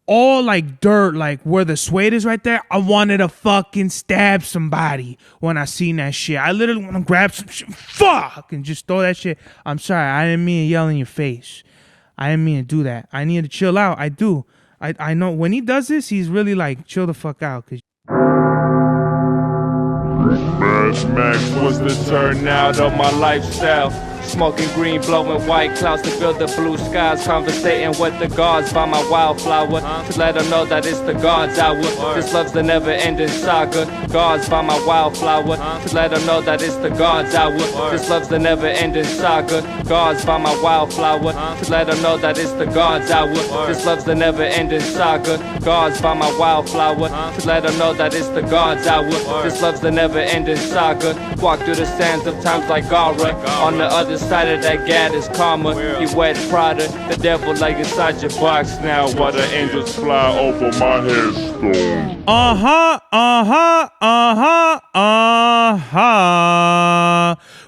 all like dirt, like where the suede is right there. I wanted to fucking stab somebody when I seen that shit. I literally want to grab some shit, fuck, and just throw that shit. I'm sorry, I didn't mean to yell in your face. I didn't mean to do that. I need to chill out. I do. I know when he does this, he's really like, chill the fuck out. Cause Mad Max was the turnout of my lifestyle. Smoking green, blowing white clouds to build the blue skies. Conversating with the gods by my wildflower to let them know that it's the God's hour. This love's the never-ending saga. Gods by my wildflower to let them know that it's the God's hour. This love's the never-ending saga. Gods by my wildflower to let them know that it's the God's hour. This love's the never-ending saga. Gods by my wildflower to let them know that it's the God's hour. This love's the never-ending saga. Walk through the sands of times like Gara. On the other side of that gad is karma. You wet Prada, the devil like inside your box now. While the angels fly over my headstone.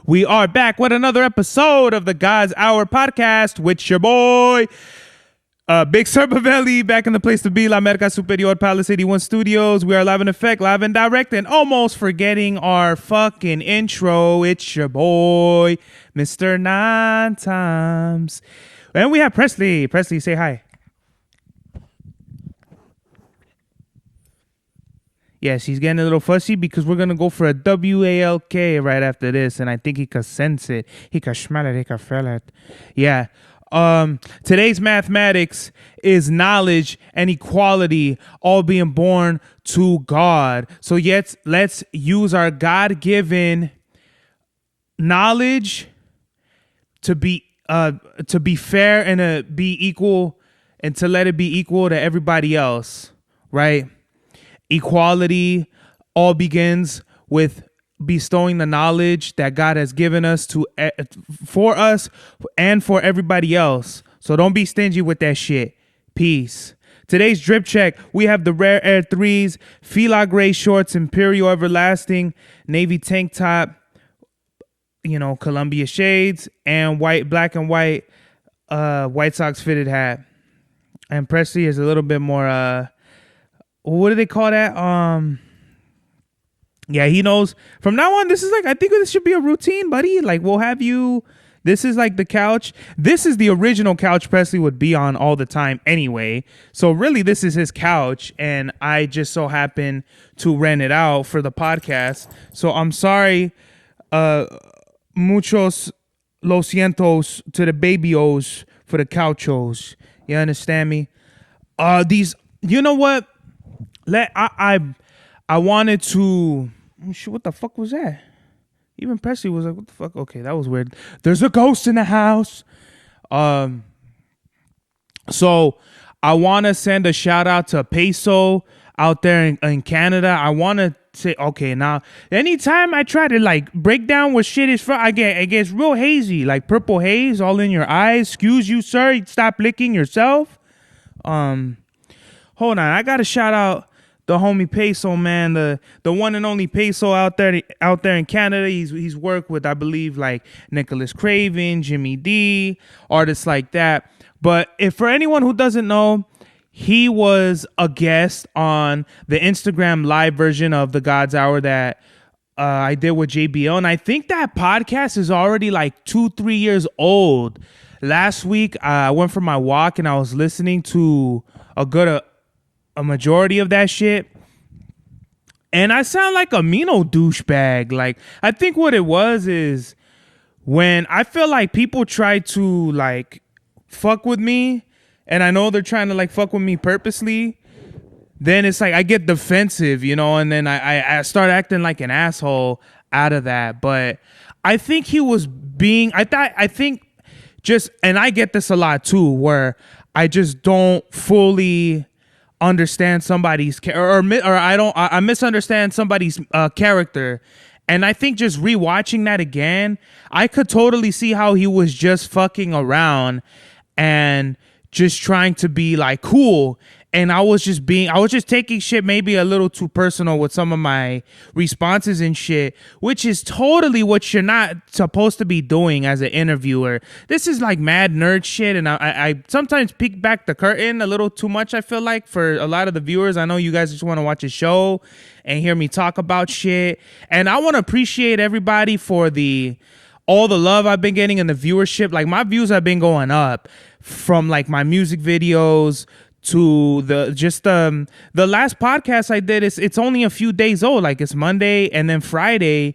We are back with another episode of the God's Hour podcast with your boy Big Sir Bavelli, back in the place to be, La Merca Superior Palace 81 Studios. We are live in effect, live and direct, and almost forgetting our fucking intro. It's your boy, Mr. Nine Times. And we have Presley. Presley, say hi. Yes, he's getting a little fussy because we're going to go for a WALK right after this, and I think he can sense it. He can smell it. He can feel it. Yeah. Today's mathematics is knowledge and equality, all being born to God. So yet, let's use our God-given knowledge to be fair and to be equal, and to let it be equal to everybody else, right? Equality all begins with bestowing the knowledge that God has given us for us and for everybody else. So don't be stingy with that shit. Peace. Today's drip check, we have the Rare Air 3s, Fila Gray shorts, Imperial Everlasting, Navy tank top, Columbia shades, and black and white White Sox fitted hat. And Presley is a little bit more, what do they call that? Yeah, he knows. From now on, this is like, I think this should be a routine, buddy. Like, we'll have you. This is like the couch. This is the original couch Presley would be on all the time anyway. So really, this is his couch. And I just so happen to rent it out for the podcast. So I'm sorry. Muchos lo sientos to the baby-os for the couchos. You understand me? You know what? I wanted to. What the fuck was that? Even Presley was like, what the fuck? Okay, that was weird. There's a ghost in the house. So I want to send a shout out to Peso out there in Canada. I want to say, okay, now, anytime I try to like break down what shit is from, it gets real hazy, like purple haze all in your eyes. Excuse you, sir. Stop licking yourself. Hold on. I got to shout out the homie Peso, man, the one and only Peso out there in Canada. He's worked with, I believe, like Nicholas Craven, Jimmy D, artists like that. But if for anyone who doesn't know, he was a guest on the Instagram live version of the God's Hour that I did with JBL, and I think that podcast is already like 2-3 years old. Last week, I went for my walk and I was listening to a majority of that shit, and I sound like a Mino douchebag. Like, I think what it was is when I feel like people try to like fuck with me, and I know they're trying to like fuck with me purposely, then it's like I get defensive, and then I start acting like an asshole out of that. But I think he was being, and I get this a lot too, where I just don't fully understand somebody's I misunderstand somebody's character. And I think just rewatching that again, I could totally see how he was just fucking around and just trying to be like cool and I was just taking shit maybe a little too personal with some of my responses and shit, which is totally what you're not supposed to be doing as an interviewer. This is like mad nerd shit, and I sometimes peek back the curtain a little too much, I feel like, for a lot of the viewers. I know you guys just want to watch a show and hear me talk about shit, and I want to appreciate everybody for all the love I've been getting and the viewership. Like, my views have been going up from like my music videos to the last podcast I did. It's only a few days old. Like, it's Monday, and then Friday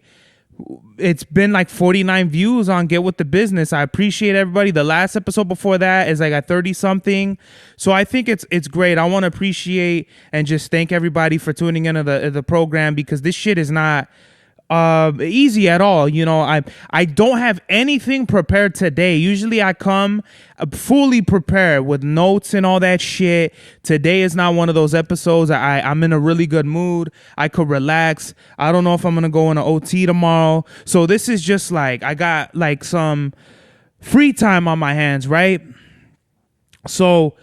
it's been like 49 views on Get With The Business. I appreciate everybody. The last episode before that is like at 30 something. So I think it's great. I want to appreciate and just thank everybody for tuning into the program, because this shit is not easy at all. You know, I don't have anything prepared today. Usually I come fully prepared with notes and all that shit. Today is not one of those episodes. I'm in a really good mood. I could relax. I don't know if I'm gonna go in an OT tomorrow, so this is just like, I got like some free time on my hands, right? So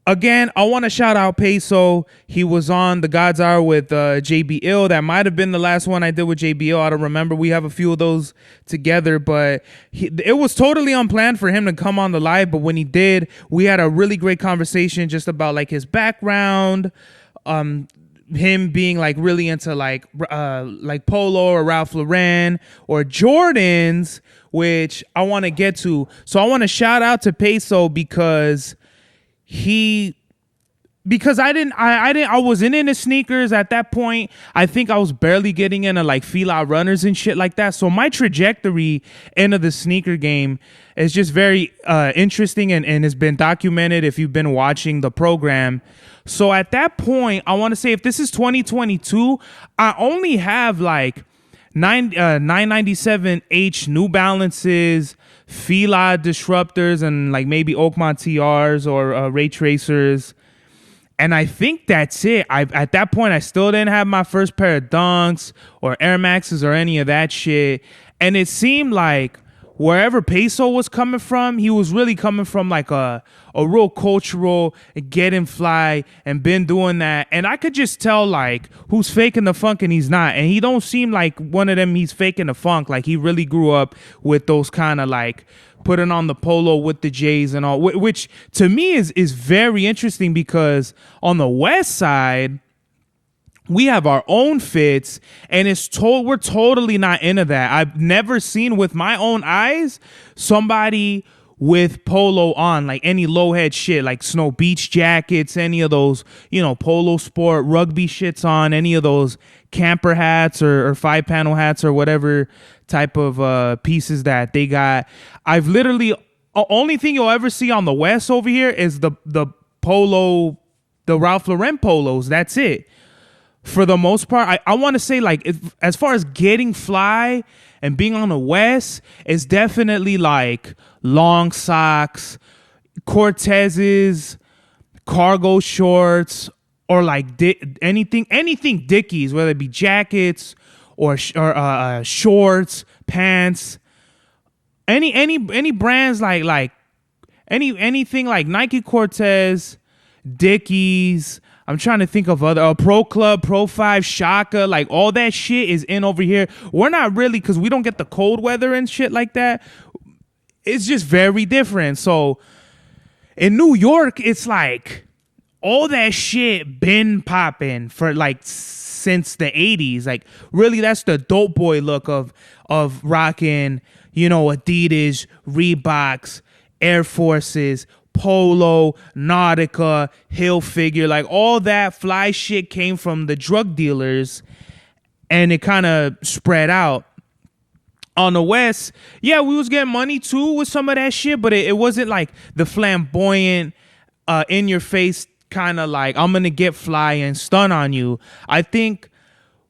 again, I want to shout out Peso. He was on The Gods Are with JB Ill. That might have been the last one I did with JB Ill. I don't remember. We have a few of those together, but it was totally unplanned for him to come on the live. But when he did, we had a really great conversation just about like his background, him being like really into like Polo or Ralph Lauren or Jordans, which I want to get to. So I want to shout out to Peso because I wasn't into sneakers at that point. I think I was barely getting into like fila runners and shit like that. So my trajectory into the sneaker game is just very interesting and has been documented if you've been watching the program. So at that point, I want to say, if this is 2022, I only have like 997H New Balances, Fila Disruptors, and like maybe Oakmont TRs or Ray Tracers. And I think that's it. At that point, I still didn't have my first pair of Dunks or Air Maxes or any of that shit. And it seemed like wherever Peso was coming from, he was really coming from like a real cultural getting fly and been doing that. And I could just tell like who's faking the funk and he's not. And he don't seem like one of them. He's faking the funk. Like, he really grew up with those kind of like putting on the polo with the J's and all, which to me is very interesting, because on the West Side, we have our own fits, and we're totally not into that. I've never seen with my own eyes somebody with polo on, like any low head shit, like Snow Beach jackets, any of those, you know, polo sport rugby shits on, any of those camper hats or 5-panel hats or whatever type of pieces that they got. I've literally, only thing you'll ever see on the West over here is the polo, the Ralph Lauren polos. That's it. For the most part, I want to say, like, as far as getting fly and being on the West, it's definitely like long socks, Cortezes, cargo shorts, or like anything Dickies, whether it be jackets or shorts, pants, any brands like anything like Nike Cortez, Dickies. I'm trying to think of other Pro Club, Pro 5, Shaka, like all that shit is in over here. We're not really, because we don't get the cold weather and shit like that. It's just very different. So in New York, it's like all that shit been popping for like since the 80s. Like, really, that's the dope boy look of rocking, you know, Adidas, Reeboks, Air Forces, Polo, Nautica, Hilfiger, like all that fly shit came from the drug dealers, and it kind of spread out. On the West, yeah, we was getting money too with some of that shit, but it wasn't like the flamboyant, in your face kind of like, I'm gonna get fly and stun on you. I think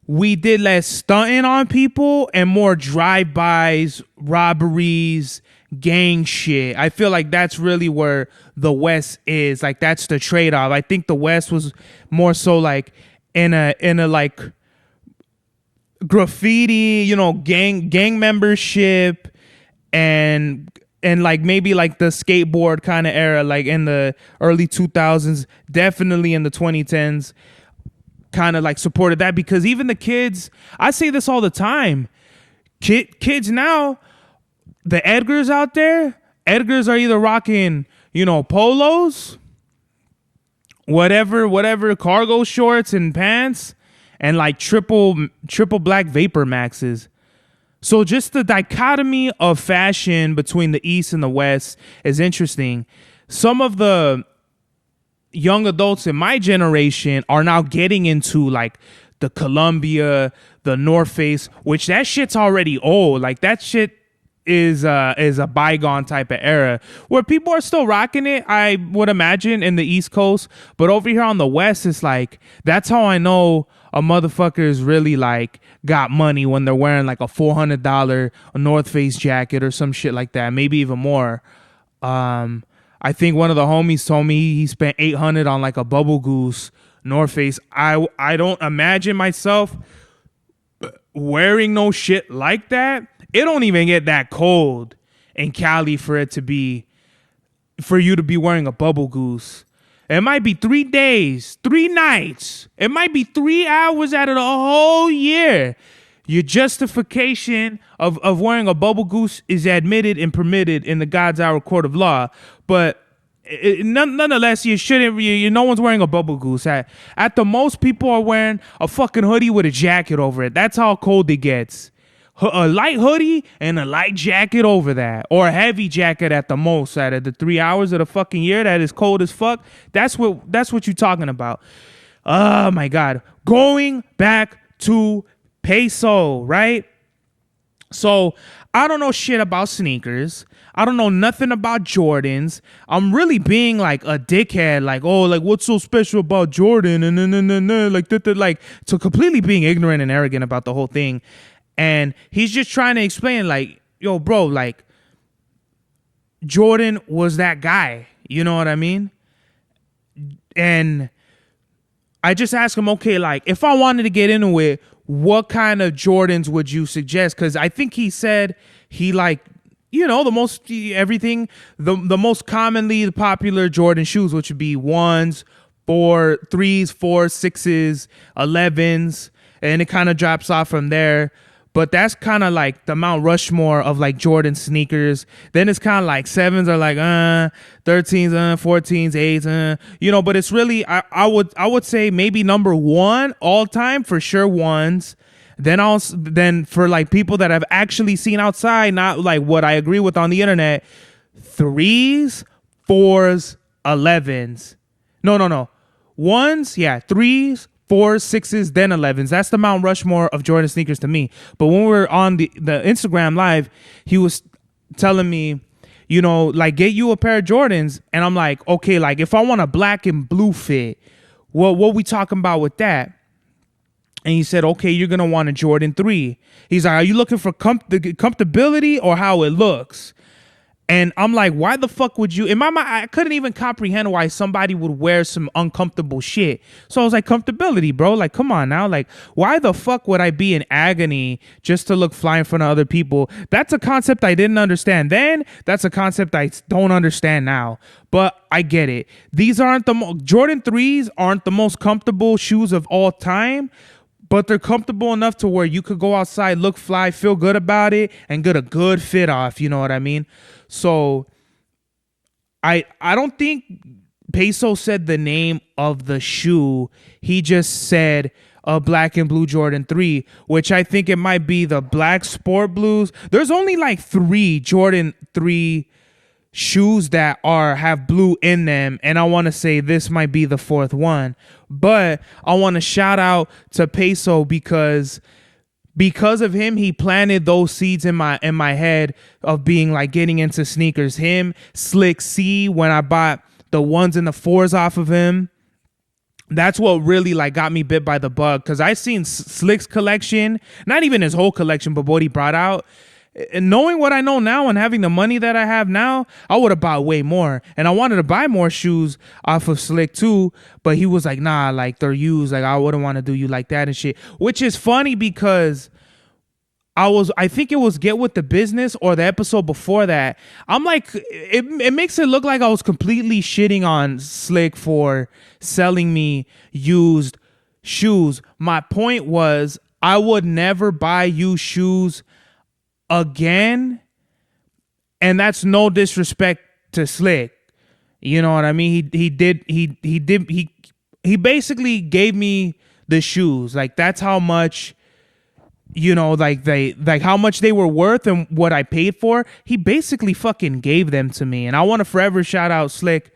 we did less stunting on people and more drive-bys, robberies, gang shit. I feel like that's really where the West is. Like, that's the trade-off. I think the West was more so like in a like graffiti, you know, gang membership and and like maybe like the skateboard kind of era, like in the early 2000s, definitely in the 2010s, kind of like supported that, because even the kids, I say this all the time, kids now, the Edgars out there, Edgars are either rocking, polos, whatever cargo shorts and pants, and like triple black Vapor Maxes. So just the dichotomy of fashion between the East and the West is interesting. Some of the young adults in my generation are now getting into like the Columbia, the North Face, which that shit's already old. Like that shit is a bygone type of era where people are still rocking it, I would imagine, in the East Coast. But over here on the West, it's like, that's how I know a motherfucker is really like got money, when they're wearing like a $400 North Face jacket or some shit like that, maybe even more. I think one of the homies told me he spent $800 on like a Bubble Goose North Face. I don't imagine myself wearing no shit like that. It don't even get that cold in Cali for you to be wearing a Bubble Goose. It might be 3 days, 3 nights. It might be 3 hours out of the whole year. Your justification of wearing a Bubble Goose is admitted and permitted in the God's Hour Court of Law. But nonetheless, you shouldn't. No one's wearing a Bubble Goose. At the most, people are wearing a fucking hoodie with a jacket over it. That's how cold it gets. A light hoodie and a light jacket over that, or a heavy jacket at the most. Out of the 3 hours of the fucking year that is cold as fuck, that's what you're talking about. Oh my God. Going back to peso, right? So I don't know shit about sneakers. I don't know nothing about Jordans. I'm really being like a dickhead, like, oh, like what's so special about Jordan, and like so completely being ignorant and arrogant about the whole thing. And he's just trying to explain, like, yo, bro, like, Jordan was that guy. You know what I mean? And I just asked him, okay, like, if I wanted to get into it, what kind of Jordans would you suggest? Because I think he said he like, the most commonly popular Jordan shoes, which would be 1s, 3s, 4s, 6s, 11s, and it kind of drops off from there. But that's kind of like the Mount Rushmore of like Jordan sneakers. Then it's kind of like 7s are like 13s, 14s, 8s, but it's really, I would say maybe number 1 all time for sure, 1s. Then for like people that I've actually seen outside, not like what I agree with on the internet, 3s, 4s, 11s. No. 1s, yeah, 3s, 4s, 6s, then 11s. That's the Mount Rushmore of Jordan sneakers to me. But when we were on the Instagram live, he was telling me, like, get you a pair of Jordans. And I'm like, okay, like if I want a black and blue fit, what we talking about with that? And he said, okay, you're going to want a Jordan 3. He's like, are you looking for comfortability or how it looks? And I'm like, why the fuck would you? In my mind, I couldn't even comprehend why somebody would wear some uncomfortable shit. So I was like, comfortability, bro. Like, come on now. Like, why the fuck would I be in agony just to look fly in front of other people? That's a concept I didn't understand then. That's a concept I don't understand now. But I get it. These aren't Jordan 3s aren't the most comfortable shoes of all time. But they're comfortable enough to where you could go outside, look fly, feel good about it, and get a good fit off. You know what I mean? So I don't think Peso said the name of the shoe. He just said a black and blue Jordan 3, which I think it might be the black sport blues. There's only like 3 Jordan 3 shoes that have blue in them, and I want to say this might be the 4th one. But I want to shout out to Peso because of him, he planted those seeds in my head of being like getting into sneakers. Him, Slick C, when I bought the 1s and the 4s off of him, that's what really like got me bit by the bug, because I seen Slick's collection, not even his whole collection, but what he brought out. And knowing what I know now and having the money that I have now, I would have bought way more. And I wanted to buy more shoes off of Slick too, but he was like, nah, like they're used. Like I wouldn't want to do you like that and shit. Which is funny because I think it was Get With the Business or the episode before that. I'm like, it makes it look like I was completely shitting on Slick for selling me used shoes. My point was, I would never buy used shoes again. And that's no disrespect to Slick. You know what I mean? He basically gave me the shoes. Like, that's how much, like how much they were worth and what I paid for. He basically fucking gave them to me. And I want to forever shout out Slick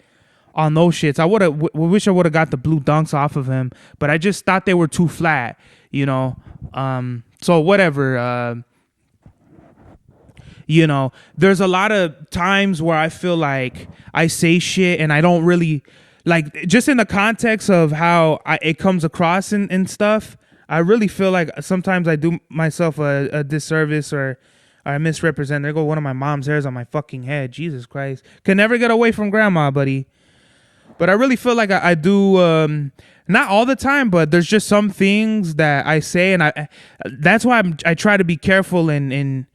on those shits. I wish I would have got the blue dunks off of him, but I just thought they were too flat, so whatever. There's a lot of times where I feel like I say shit and I don't really, like, just in the context of how it comes across and stuff. I really feel like sometimes I do myself a disservice or I misrepresent. There go one of my mom's hairs on my fucking head. Jesus Christ. Can never get away from grandma, buddy. But I really feel like I do, not all the time, but there's just some things that I say, and that's why I try to be careful and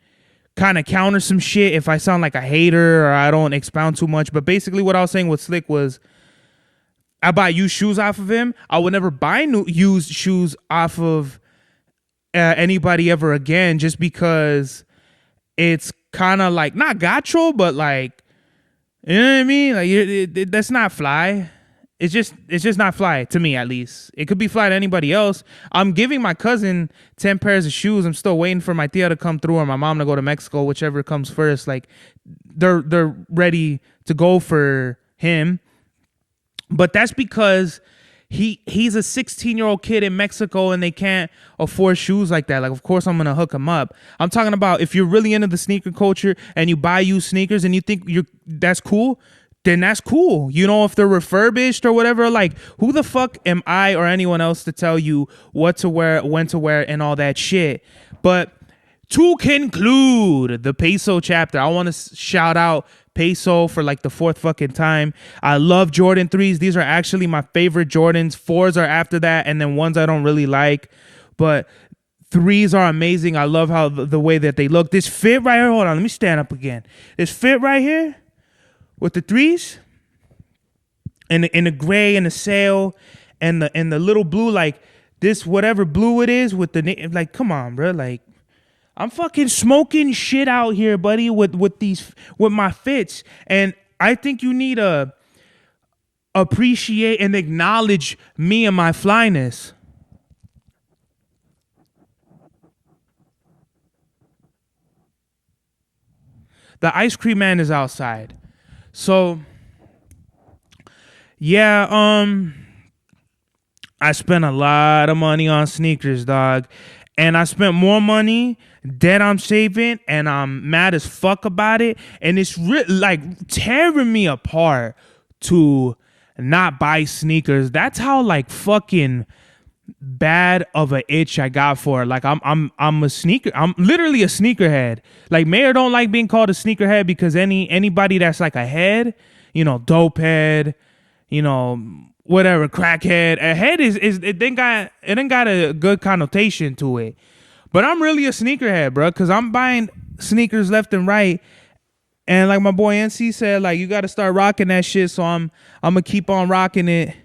kind of counter some shit if I sound like a hater or I don't expound too much. But basically what I was saying with Slick was, I buy used shoes off of him. I would never buy new used shoes off of anybody ever again, just because it's kind of like, not gacho, but like, you know what I mean? Like, that's not fly. It's just not fly to me, at least. It could be fly to anybody else. I'm giving my cousin 10 pairs of shoes. I'm still waiting for my tia to come through or my mom to go to Mexico, whichever comes first. Like, they're ready to go for him. But that's because he's a 16-year-old kid in Mexico and they can't afford shoes like that. Like, of course I'm gonna hook him up. I'm talking about if you're really into the sneaker culture and you buy used sneakers and you think that's cool, then that's cool. If they're refurbished or whatever, like, who the fuck am I or anyone else to tell you what to wear, when to wear, and all that shit? But to conclude the Peso chapter, I want to shout out Peso for like the fourth fucking time. I love Jordan 3s. These are actually my favorite Jordans. 4s are after that, and then ones I don't really like. But 3s are amazing. I love how the way that they look. This fit right here, hold on, let me stand up again. This fit right here with the 3s and in the gray and the sail and the little blue, like this whatever blue it is with the, like, come on, bro, like, I'm fucking smoking shit out here, buddy, with my fits. And I think you need to appreciate and acknowledge me and my flyness. The ice cream man is outside. So yeah, I spent a lot of money on sneakers, dog. And I spent more money that I'm saving, and I'm mad as fuck about it. And it's like tearing me apart to not buy sneakers. That's how like fucking bad of a itch I got for it. Like I'm literally a sneakerhead. Like, Mayor don't like being called a sneakerhead because anybody that's like a head, dope head, whatever, crackhead. A head it ain't got a good connotation to it. But I'm really a sneakerhead, bro, because I'm buying sneakers left and right. And like my boy NC said, like, you got to start rocking that shit. So I'm gonna keep on rocking it.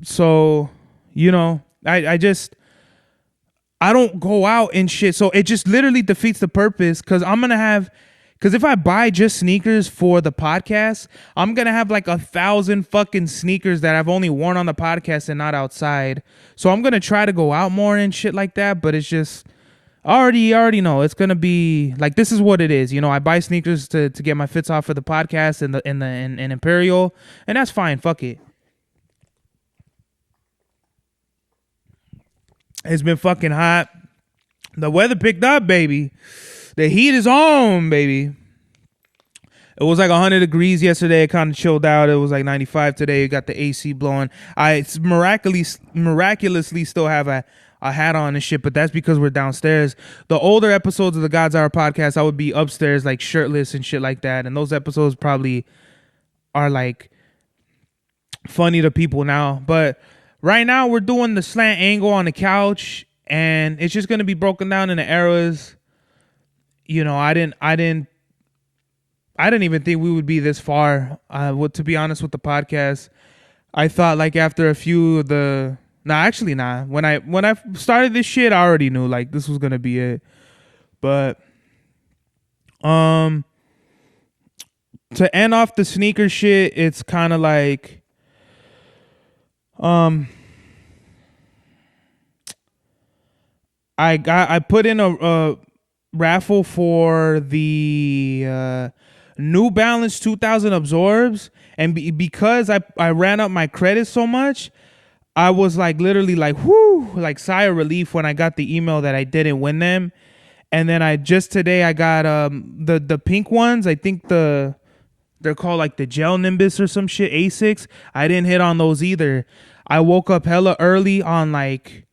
So, I don't go out and shit. So it just literally defeats the purpose, because if I buy just sneakers for the podcast, I'm going to have like 1,000 fucking sneakers that I've only worn on the podcast and not outside. So I'm going to try to go out more and shit like that. But it's just, I already know it's going to be like, this is what it is. I buy sneakers to get my fits off for the podcast and Imperial, and that's fine. Fuck it. It's been fucking hot. The weather picked up, baby. The heat is on, baby. It was like 100 degrees yesterday. It kind of chilled out. It was like 95 today. You got the AC blowing. I miraculously still have a hat on and shit, but that's because we're downstairs. The older episodes of the God's Hour podcast, I would be upstairs like shirtless and shit like that. And those episodes probably are like funny to people now. But right now we're doing the slant angle on the couch and it's just gonna be broken down into eras. I didn't even think we would be this far. To be honest with the podcast, I thought like after a few of the actually nah. When I started this shit, I already knew like this was gonna be it. But to end off the sneaker shit, it's kind of like I put in a raffle for the New Balance 2000 absorbs, and because I ran up my credit so much, I was like literally like whoo, like sigh of relief when I got the email that I didn't win them. And then today I got the pink ones. I think they're called like the gel Nimbus or some shit, A6. I didn't hit on those either. I woke up hella early on like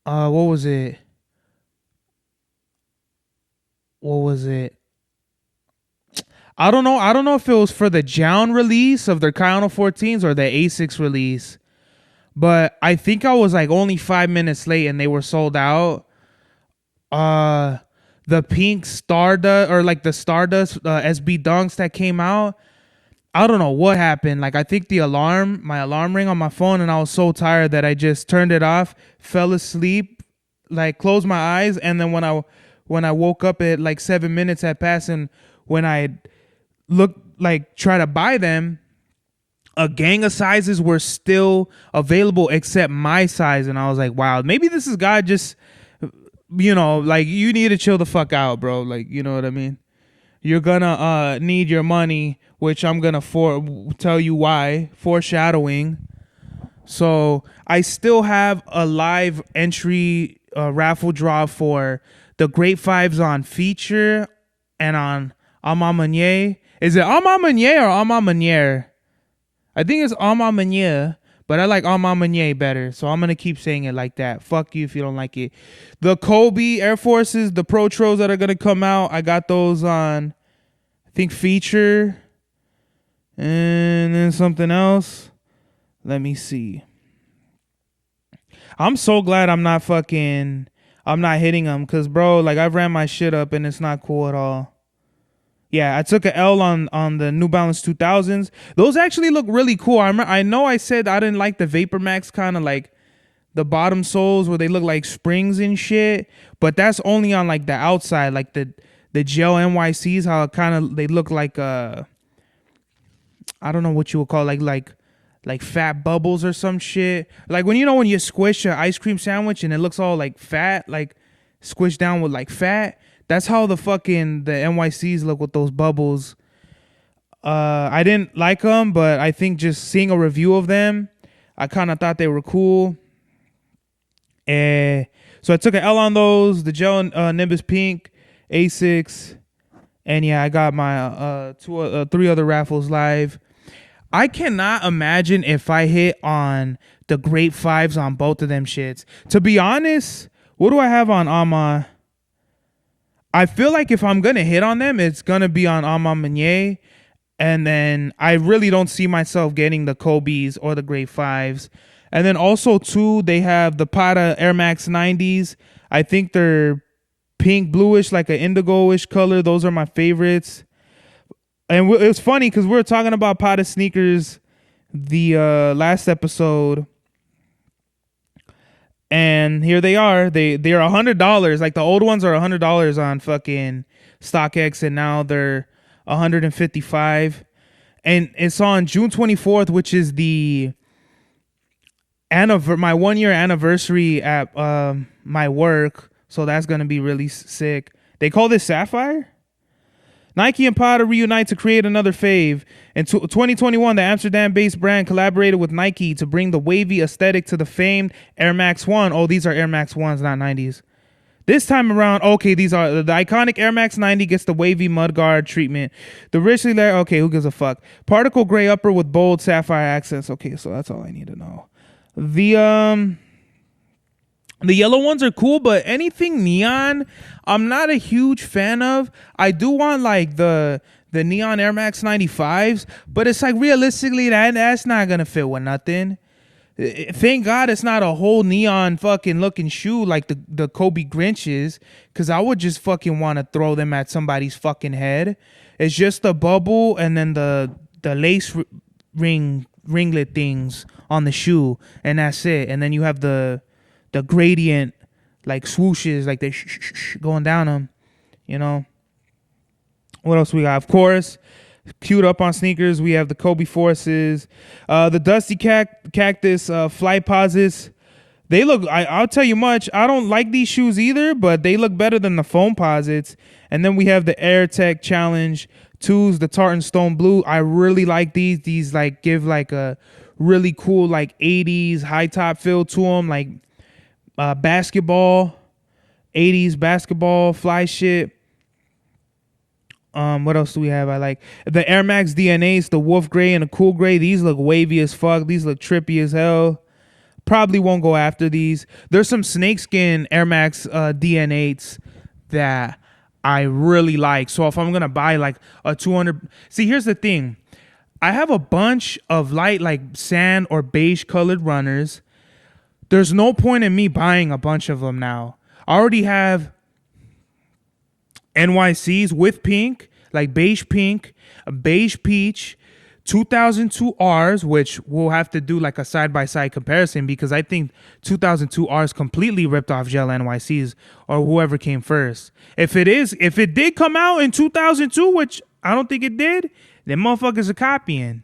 what was it? I don't know. I don't know if it was for the Jown release of their Kayano 14s or the A6 release. But I think I was like only 5 minutes late and they were sold out. The pink Stardust or like the Stardust SB Dunks that came out, I don't know what happened. Like I think my alarm rang on my phone and I was so tired that I just turned it off, fell asleep, like closed my eyes, and then when I woke up at like 7 minutes had passed, and when I looked like try to buy them, a gang of sizes were still available except my size, and I was like, wow, maybe this is God just, like you need to chill the fuck out, bro. Like, you know what I mean? You're gonna need your money, which I'm gonna tell you why, foreshadowing. So I still have a live entry raffle draw for the Great Fives on Feature and on Ama Manier. Is it Ama Manier or Ama Manier? I think it's Ama Manier, but I like Ama Manier better, so I'm going to keep saying it like that. Fuck you if you don't like it. The Kobe Air Forces, the Pro Tros that are going to come out, I got those on, I think, Feature. And then something else. Let me see. I'm so glad I'm not hitting them, because, bro, like, I've ran my shit up and it's not cool at all. Yeah, I took an L on the New Balance 2000s. Those actually look really cool. I know I said I didn't like the Vapor Max kind of like the bottom soles where they look like springs and shit, but that's only on like the outside, like the gel NYCs, how it kind of they look like I don't know what you would call like fat bubbles or some shit. Like when you squish an ice cream sandwich and it looks all like fat, like squished down with like fat. That's how the NYCs look with those bubbles. I didn't like them, but I think just seeing a review of them, I kind of thought they were cool. So I took an L on those, the gel Nimbus Pink, A6, and yeah, I got my 3 other raffles live. I cannot imagine if I hit on the Great Fives on both of them shits. To be honest, what do I have on Ama? I feel like if I'm going to hit on them, it's going to be on Ama Manier. And then I really don't see myself getting the Kobe's or the Great Fives. And then also, too, they have the Prada Air Max 90s. I think they're pink, bluish, like an indigo-ish color. Those are my favorites. And it's funny because we were talking about Prada sneakers the last episode. And here they are. They're $100. Like the old ones are $100 on fucking StockX, and now they're $155. And it's on June 24th, which is my 1 year anniversary at my work. So that's gonna be really sick. They call this Sapphire. Nike and Prada reunite to create another fave. In 2021, the Amsterdam-based brand collaborated with Nike to bring the wavy aesthetic to the famed Air Max 1. Oh, these are Air Max 1s, not 90s. This time around, okay, these are the iconic Air Max 90 gets the wavy mudguard treatment. The richly layered, okay, who gives a fuck? Particle gray upper with bold sapphire accents. Okay, so that's all I need to know. The yellow ones are cool, but anything neon, I'm not a huge fan of. I do want like the neon Air Max 95s, but it's like realistically that's not gonna fit with nothing. Thank God it's not a whole neon fucking looking shoe like the Kobe Grinches, because I would just fucking want to throw them at somebody's fucking head. It's just the bubble and then the lace ringlet things on the shoe, and that's it. And then you have the gradient like swooshes, like they going down them. You know. What else we got? Of course, queued up on sneakers, we have the Kobe Forces, the Dusty Cactus Flight Posits. They look, I'll tell you much, I don't like these shoes either, but they look better than the foam posits. And then we have the Air Tech Challenge 2s, the Tartan Stone Blue. I really like these. These like give like a really cool like 80s high top feel to them, like basketball, 80s basketball fly shit. What else do we have? I like the Air Max DNAs, the Wolf Gray and the Cool Gray. These look wavy as fuck. These look trippy as hell. Probably won't go after these. There's some snakeskin Air Max DN8s that I really like. So if I'm gonna buy like a 200, see, here's the thing. I have a bunch of light like sand or beige colored runners. There's no point in me buying a bunch of them now. I already have NYCs with pink, like beige pink, a beige peach, 2002 Rs, which we'll have to do like a side-by-side comparison because I think 2002 Rs completely ripped off Gel NYCs or whoever came first. If it did come out in 2002, which I don't think it did, then motherfuckers are copying.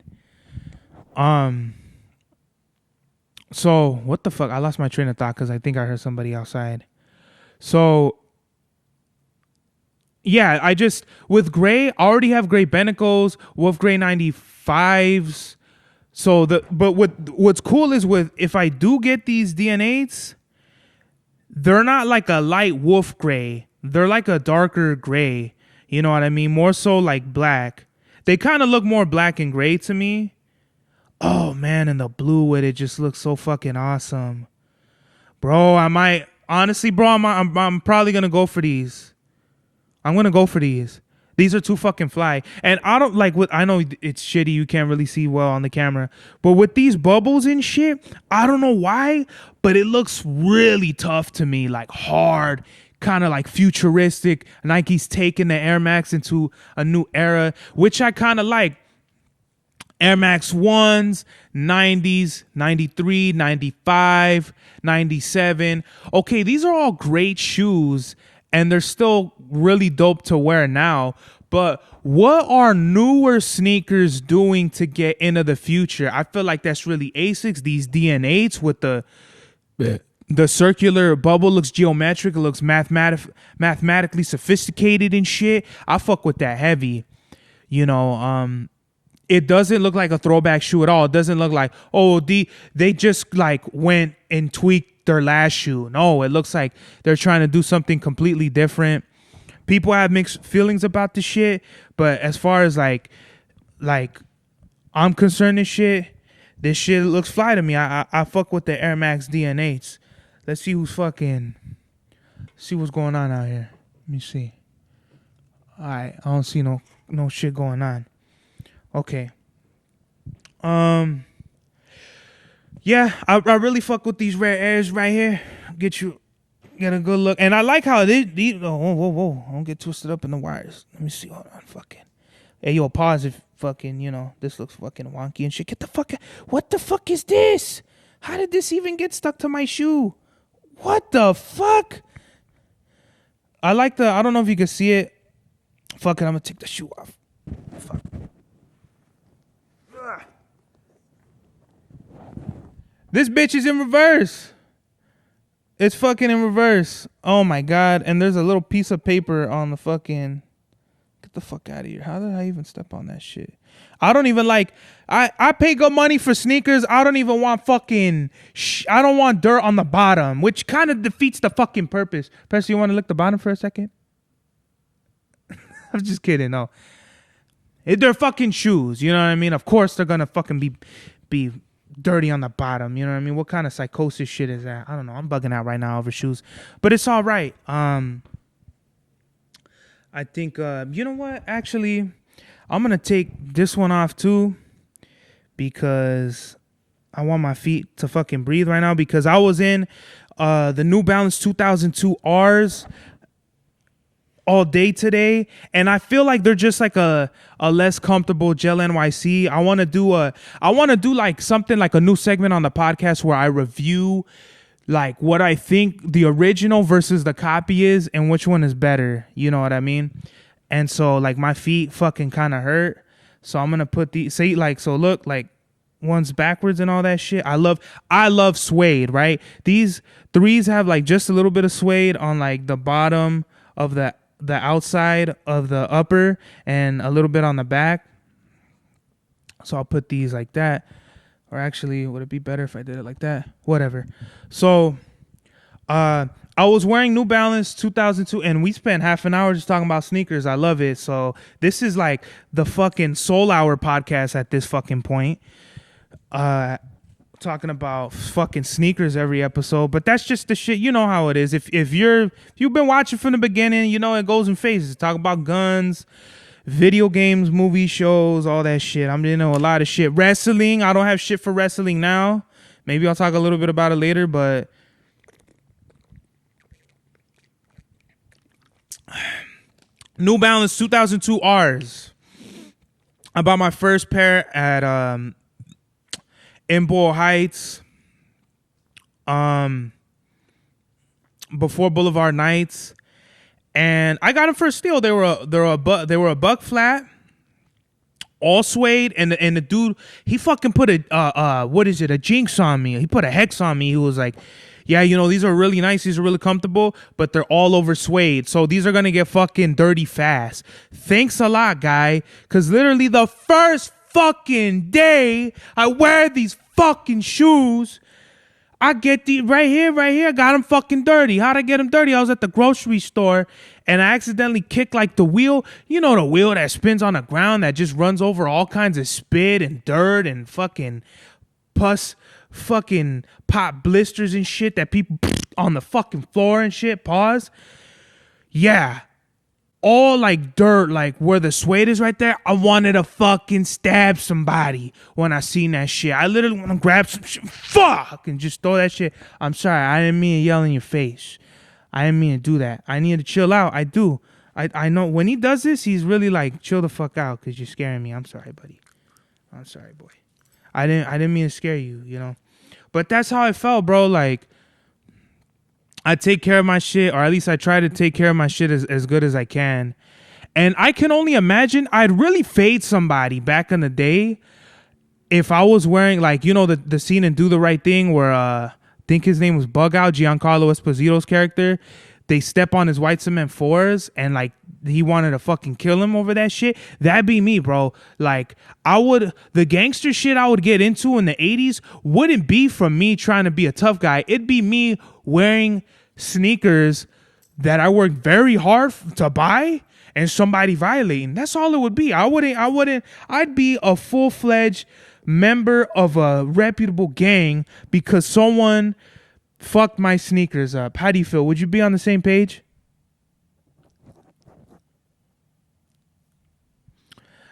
So what the fuck? I lost my train of thought because I think I heard somebody outside. So yeah, I just, with gray, I already have gray Benecos, Wolf Gray 95s. So what's cool is if I do get these DN8s, they're not like a light wolf gray. They're like a darker gray. You know what I mean? More so like black. They kind of look more black and gray to me. Oh man, and the blue with it just looks so fucking awesome. Bro, I'm probably gonna go for these. I'm gonna go for these. These are too fucking fly. And I don't like I know it's shitty, you can't really see well on the camera. But with these bubbles and shit, I don't know why, but it looks really tough to me. Like hard, kind of like futuristic. Nike's taking the Air Max into a new era, which I kind of like. Air Max 1s, 90s, 93, 95, 97. Okay, these are all great shoes. And they're still really dope to wear now. But what are newer sneakers doing to get into the future? I feel like that's really ASICs. These DN8s with the circular bubble looks geometric. It looks mathematically sophisticated and shit. I fuck with that heavy. You know, it doesn't look like a throwback shoe at all. It doesn't look like, they just like went and tweaked their last shoe. No, it looks like they're trying to do something completely different. People have mixed feelings about this shit, but as far as like I'm concerned, this shit looks fly to me. I fuck with the Air Max DN8s. Let's see what's going on out here. Let me see. All right, I don't see no shit going on. Okay. Yeah, I really fuck with these rare airs right here. Get a good look. And I like how these whoa. Don't get twisted up in the wires. Let me see. Hold on. Fucking. Hey, yo, pause if fucking, this looks fucking wonky and shit. Get the fuck out. What the fuck is this? How did this even get stuck to my shoe? What the fuck? I don't know if you can see it. Fuck it, I'm gonna take the shoe off. Fuck. This bitch is in reverse. It's fucking in reverse. Oh my god. And there's a little piece of paper on the fucking... Get the fuck out of here. How did I even step on that shit? I don't even like... I pay good money for sneakers. I don't even want fucking... I don't want dirt on the bottom, which kind of defeats the fucking purpose. Percy, you want to lick the bottom for a second? I'm just kidding. No. They're fucking shoes. You know what I mean? Of course they're gonna fucking be dirty on the bottom. You know what I mean? What kind of psychosis shit is that? I don't know. I'm bugging out right now over shoes, but it's all right. I think, you know what? Actually, I'm going to take this one off too, because I want my feet to fucking breathe right now because I was in the New Balance 2002 Rs all day today, and I feel like they're just like a less comfortable Gel NYC. I want to do like something like a new segment on the podcast where I review like what I think the original versus the copy is and which one is better. You know what I mean? And so like my feet fucking kind of hurt. So I'm going to put so look, like one's backwards and all that shit. I love suede, right? These threes have like just a little bit of suede on like the bottom of the outside of the upper and a little bit on the back. So I'll put these like that. Or actually, would it be better if I did it like that? Whatever. So I was wearing New Balance 2002 and we spent half an hour just talking about sneakers. I love it. So this is like the fucking Soul Hour podcast at this fucking point. Talking about fucking sneakers every episode, but that's just the shit. You know how it is. If you've been watching from the beginning, you know it goes in phases. Talk about guns, video games, movie shows, all that shit. I'm a lot of shit. Wrestling. I don't have shit for wrestling now. Maybe I'll talk a little bit about it later, but New Balance 2002 Rs. I bought my first pair at in Boyle Heights, before Boulevard Nights, and I got them for a steal. They were a buck flat, all suede, and the dude, he fucking put a jinx on me. He put a hex on me. He was like, yeah, these are really nice. These are really comfortable, but they're all over suede. So these are going to get fucking dirty fast. Thanks a lot, guy. Because literally the first fucking day I wear these fucking shoes, I get the right here, got them fucking dirty. How'd I get them dirty? I was at the grocery store and I accidentally kicked like the wheel, the wheel that spins on the ground that just runs over all kinds of spit and dirt and fucking pus, fucking pop blisters and shit that people on the fucking floor and shit. Pause. Yeah. All like dirt, like where the suede is right there. I wanted to fucking stab somebody when I seen that shit. I literally want to grab some shit, fuck, and just throw that shit. I'm sorry, I didn't mean to yell in your face. I didn't mean to do that. I need to chill out. I do. I know when he does this, he's really like, chill the fuck out because you're scaring me. I'm sorry, buddy. I'm sorry, boy. I didn't mean to scare you, But that's how I felt, bro. Like, I take care of my shit, or at least I try to take care of my shit as good as I can. And I can only imagine I'd really fade somebody back in the day if I was wearing, like, the scene in Do the Right Thing where I think his name was Bug Out, Giancarlo Esposito's character. They step on his white cement fours and like he wanted to fucking kill him over that shit. That'd be me, bro. Like the gangster shit I would get into in the 80s wouldn't be from me trying to be a tough guy. It'd be me wearing sneakers that I worked very hard to buy and somebody violating. That's all it would be. I'd be a full-fledged member of a reputable gang because someone fucked my sneakers up. How do you feel? Would you be on the same page?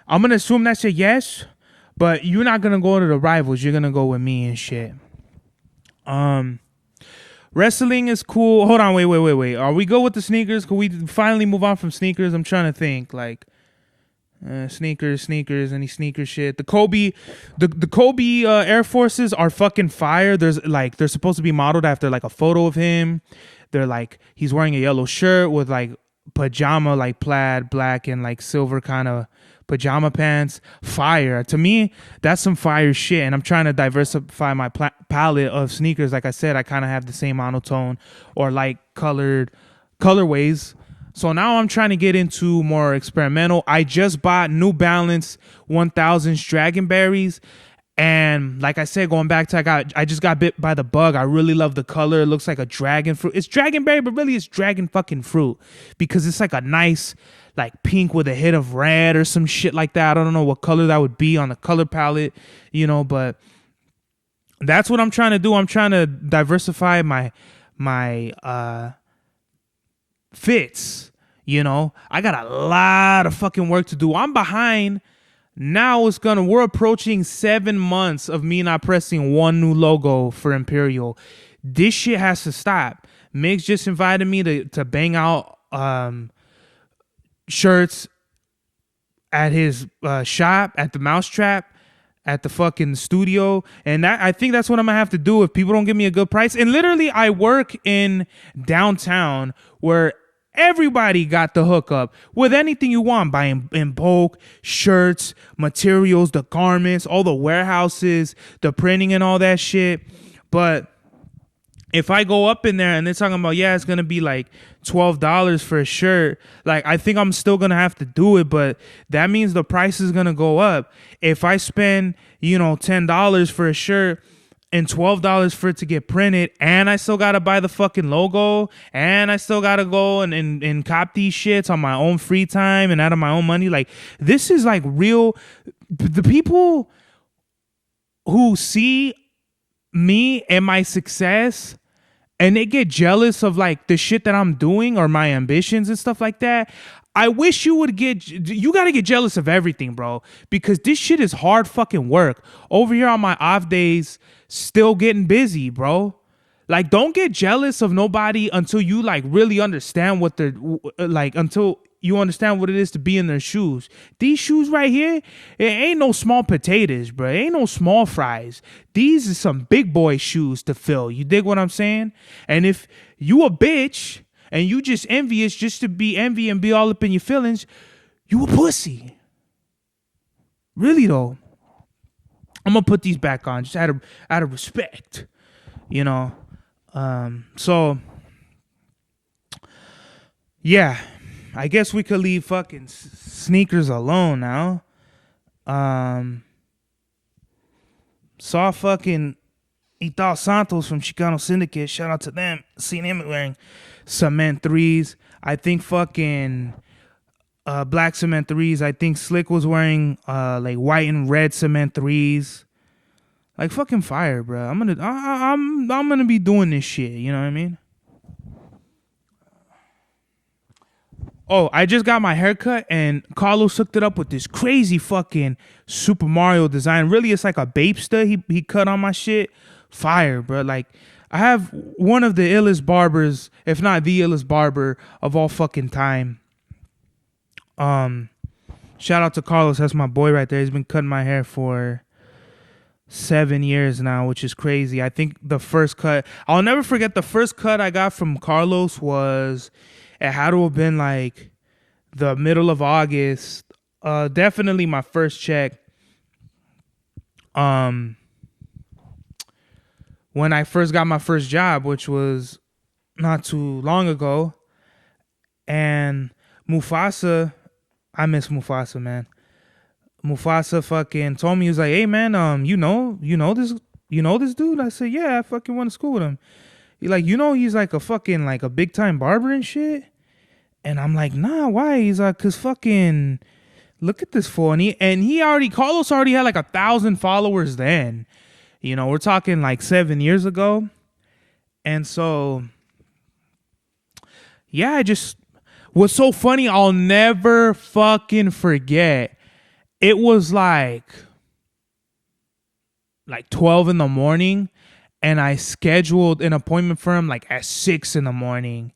I'm going to assume that's a yes, but you're not going to go to the rivals. You're going to go with me and shit. Wrestling is cool. Hold on, wait. Are we good with the sneakers? Can we finally move on from sneakers? I'm trying to think, like, sneakers, any sneaker shit. The Kobe Air Forces are fucking fire. They're supposed to be modeled after like a photo of him. They're like, he's wearing a yellow shirt with like pajama, like plaid, black and like silver kind of pajama pants. Fire. To me, that's some fire shit. And I'm trying to diversify my palette of sneakers. Like I said, I kind of have the same monotone or like colorways. So now I'm trying to get into more experimental. I just bought New Balance 1000s Dragonberries. And like I said, going back to I just got bit by the bug. I really love the color. It looks like a dragon fruit. It's dragonberry, but really it's dragon fucking fruit because it's like a nice like pink with a hit of red or some shit like that. I don't know what color that would be on the color palette, but that's what I'm trying to do. I'm trying to diversify my fits. I got a lot of fucking work to do. I'm behind Now we're approaching 7 months of me not pressing one new logo for Imperial. This shit has to stop. Migs just invited me to bang out shirts at his shop, at the Mousetrap, at the fucking studio, and I think that's what I'm gonna have to do if people don't give me a good price. And literally, I work in downtown where everybody got the hookup with anything you want, buying in bulk, shirts, materials, the garments, all the warehouses, the printing and all that shit. But if I go up in there and they're talking about, yeah, it's going to be like $12 for a shirt, like, I think I'm still going to have to do it, but that means the price is going to go up. If I spend, $10 for a shirt and $12 for it to get printed, and I still got to buy the fucking logo, and I still got to go and cop these shits on my own free time and out of my own money, like, this is like real. The people who see me and my success and they get jealous of like the shit that I'm doing or my ambitions and stuff like that, I wish you gotta get jealous of everything, bro, because this shit is hard fucking work. Over here on my off days, still getting busy, bro. Like, don't get jealous of nobody until you like really understand what they're like, until you understand what it is to be in their shoes. These shoes right here, it ain't no small potatoes, bro. It ain't no small fries. These are some big boy shoes to fill. You dig what I'm saying? And if you a bitch and you just envious just to be envy and be all up in your feelings, you a pussy. Really though. I'm gonna put these back on just out of respect, So yeah. I guess we could leave fucking sneakers alone now. Saw fucking Ital Santos from Chicano Syndicate. Shout out to them. Seen him wearing cement threes. I think fucking black cement threes. I think Slick was wearing like white and red cement threes. Like, fucking fire, bro. I'm gonna be doing this shit. You know what I mean? Oh, I just got my haircut and Carlos hooked it up with this crazy fucking Super Mario design. Really, it's like a Bapester he cut on my shit. Fire, bro. Like, I have one of the illest barbers, if not the illest barber of all fucking time. Shout out to Carlos. That's my boy right there. He's been cutting my hair for 7 years now, which is crazy. I think the first cut, I'll never forget the first cut I got from Carlos was... It had to have been like the middle of August. Definitely my first check. When I first got my first job, which was not too long ago. And Mufasa, I miss Mufasa, man. Mufasa fucking told me, he was like, "Hey man, you know this dude?" I said, "Yeah, I fucking went to school with him." He like, he's like a fucking like a big time barber and shit. And I'm like, nah, why? He's like, cause fucking look at this fool. And Carlos already had like 1,000 followers then. We're talking like 7 years ago. And so, yeah, what's so funny, I'll never fucking forget. It was like 12 in the morning. And I scheduled an appointment for him like at 6 in the morning.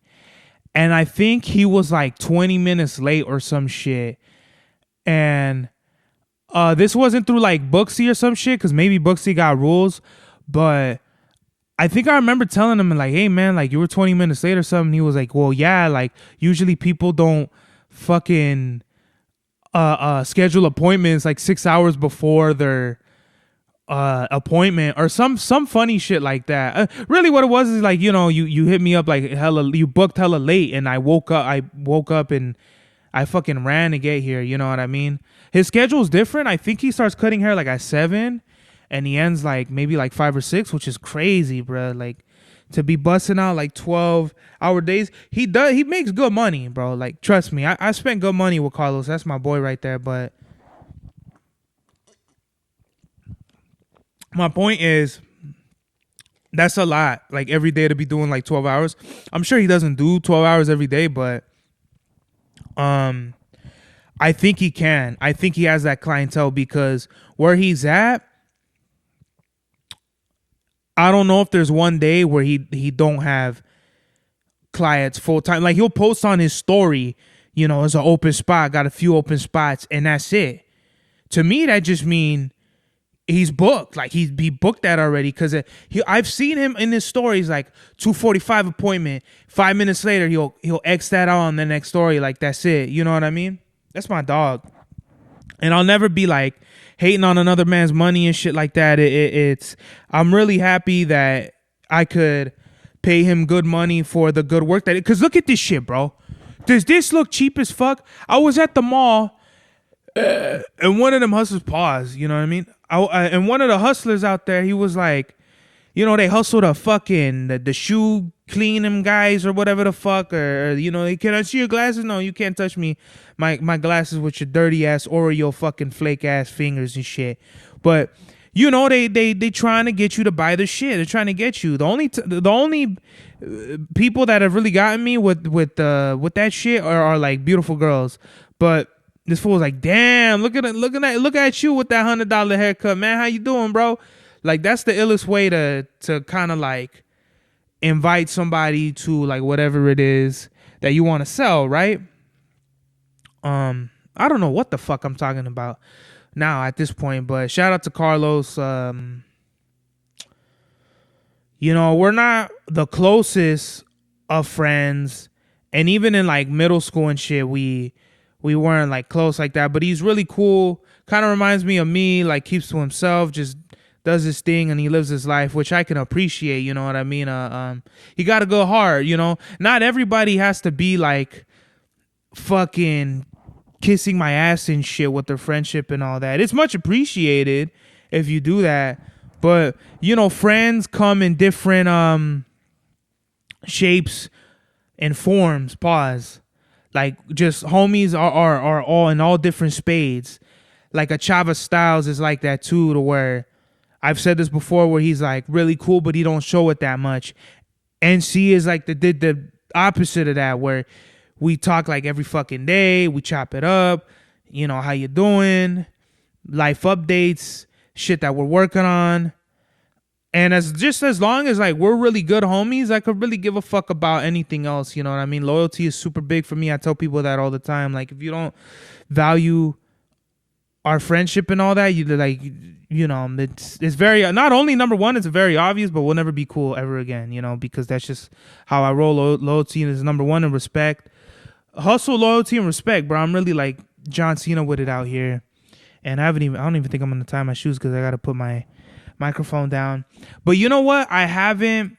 And I think he was like 20 minutes late or some shit. And this wasn't through like Booksy or some shit, because maybe Booksy got rules. But I think I remember telling him like, "Hey man, like you were 20 minutes late or something." He was like, "Well, yeah, like usually people don't fucking schedule appointments like 6 hours before their appointment," or some funny shit like that. Really what it was is like, you hit me up like hella, you booked hella late, and I woke up and I fucking ran to get here. You know what I mean? His schedule's different. I think he starts cutting hair like at 7 and he ends like maybe like 5 or 6, which is crazy, bro. Like, to be busting out like 12-hour days. He makes good money, bro. Like, trust me, I spent good money with Carlos. That's my boy right there. But my point is, that's a lot. Like, every day to be doing like 12 hours. I'm sure he doesn't do 12 hours every day, but I think he can. I think he has that clientele because where he's at, I don't know if there's one day where he don't have clients full time. Like he'll post on his story, it's an open spot, got a few open spots, and that's it. To me, that just mean he's booked. Like he booked that already because I've seen him in his stories like 2:45 appointment. 5 minutes later, he'll X that out on the next story. Like that's it. You know what I mean? That's my dog. And I'll never be like hating on another man's money and shit like that. I'm really happy that I could pay him good money for the good work because look at this shit, bro. Does this look cheap as fuck? I was at the mall and one of them hustlers paused, you know what I mean? And one of the hustlers out there, he was like, they hustled a fucking the shoe clean them guys or whatever the fuck, or can I see your glasses? No, you can't touch me, my glasses with your dirty ass Oreo fucking flake ass fingers and shit. But they trying to get you to buy the shit. They're trying to get you. The only people that have really gotten me with that shit are like beautiful girls. But this fool was like, damn, look at you with that $100 haircut, man. How you doing, bro? Like that's the illest way to kind of like invite somebody to like whatever it is that you want to sell, right? I don't know what the fuck I'm talking about now at this point, but shout out to Carlos. We're not the closest of friends, and even in like middle school and shit, we weren't like close like that, but he's really cool. Kind of reminds me of me, like keeps to himself, just does his thing and he lives his life, which I can appreciate, you know what I mean? He got to go hard, not everybody has to be like fucking kissing my ass and shit with their friendship and all that. It's much appreciated if you do that, but friends come in different shapes and forms. Pause. Like just homies are all in all different spades. Like a Chava Styles is like that too, to where I've said this before, where he's like really cool, but he don't show it that much. NC is like the opposite of that, where we talk like every fucking day. We chop it up. How you doing? Life updates, shit that we're working on. And as long as like we're really good homies, I could really give a fuck about anything else. You know what I mean? Loyalty is super big for me. I tell people that all the time. Like if you don't value our friendship and all that, it's very, not only number one, it's very obvious, but we'll never be cool ever again, because that's just how I roll. Loyalty is number one, and respect. Hustle, loyalty, and respect, bro. I'm really like John Cena with it out here. And I don't even think I'm gonna tie my shoes because I gotta put my microphone down. But you know what? I haven't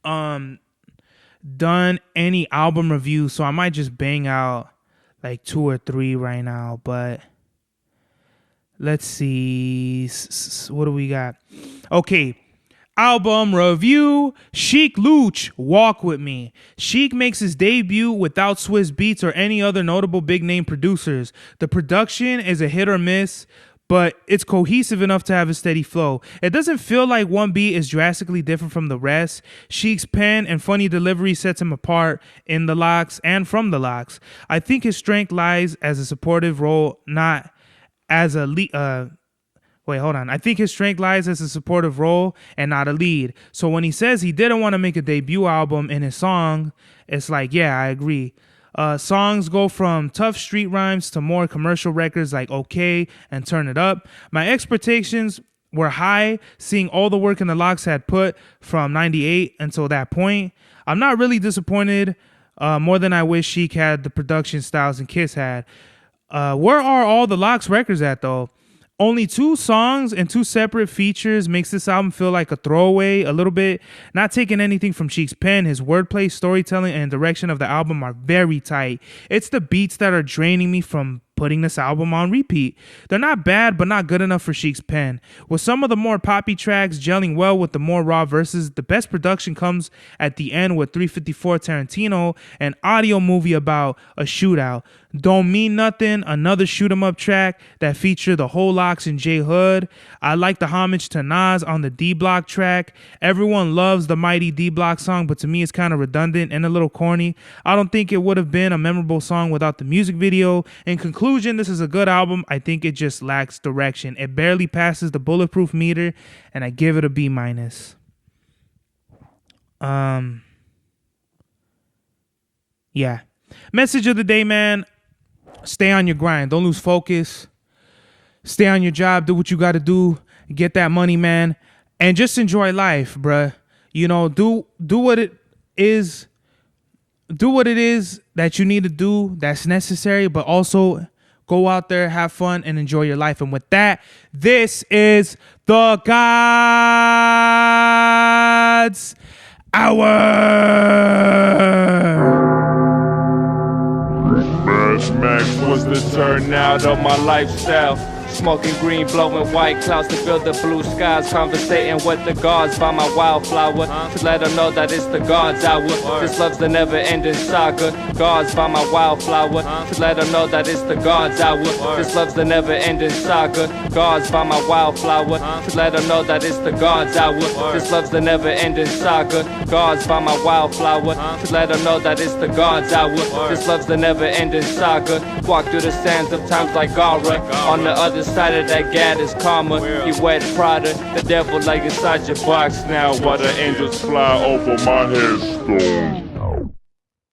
done any album reviews, so I might just bang out like 2 or 3 right now. But let's see, what do we got? Okay, album review. Sheek, Louch, Walk With Me. Sheek makes his debut without Swiss Beats or any other notable big name producers. The production is a hit or miss, but it's cohesive enough to have a steady flow. It doesn't feel like one beat is drastically different from the rest. Sheek's pen and funny delivery sets him apart in the locks and from the locks. I think his strength lies as a supportive role, not as a lead. I think his strength lies as a supportive role and not a lead. So when he says he didn't want to make a debut album in his song, it's like, yeah, I agree. Songs go from tough street rhymes to more commercial records like Okay and Turn It Up. My expectations were high, seeing all the work in the locks had put from 98 until that point. I'm not really disappointed, more than I wish Sheek had the production styles and Kiss had. Where are all the locks records at though? Only 2 songs and 2 separate features makes this album feel like a throwaway a little bit. Not taking anything from Sheek's pen, his wordplay, storytelling, and direction of the album are very tight. It's the beats that are draining me from putting this album on repeat. They're not bad, but not good enough for Sheek's pen. With some of the more poppy tracks gelling well with the more raw verses, the best production comes at the end with 354 Tarantino, an audio movie about a shootout. Don't Mean Nothing, another shoot 'em up track that featured the whole Louch and J Hood. I like the homage to Nas on the D Block track. Everyone loves the mighty D Block song, but to me it's kind of redundant and a little corny. I don't think it would have been a memorable song without the music video. In conclusion, this is a good album. I think it just lacks direction. It barely passes the bulletproof meter, and I give it a B-. Yeah. Message of the day, man. Stay on your grind. Don't lose focus. Stay on your job. Do what you got to do. Get that money, man. And just enjoy life, bruh. You know, do what it is. Do what it is that you need to do that's necessary, but also go out there, have fun, and enjoy your life. And with that, this is the God's Hour. Max was the turnout of my lifestyle. Smoking green, blowing white clouds to build the blue skies. Conversating with the gods by my wildflower to let them know that it's the God's hour. This love's the never-ending saga. Gods by my wildflower to let them know that it's the God's hour. This love's the never-ending saga. Gods by my wildflower to let them know that it's the God's hour. This love's the never-ending saga. Gods by my wildflower to let them know that it's the God's hour. This love's the never-ending saga. Walk through the sands of times like Gara. On the other side of that gad is karma. You wet Prada, the devil like inside your box now, while the angels fly over my headstone.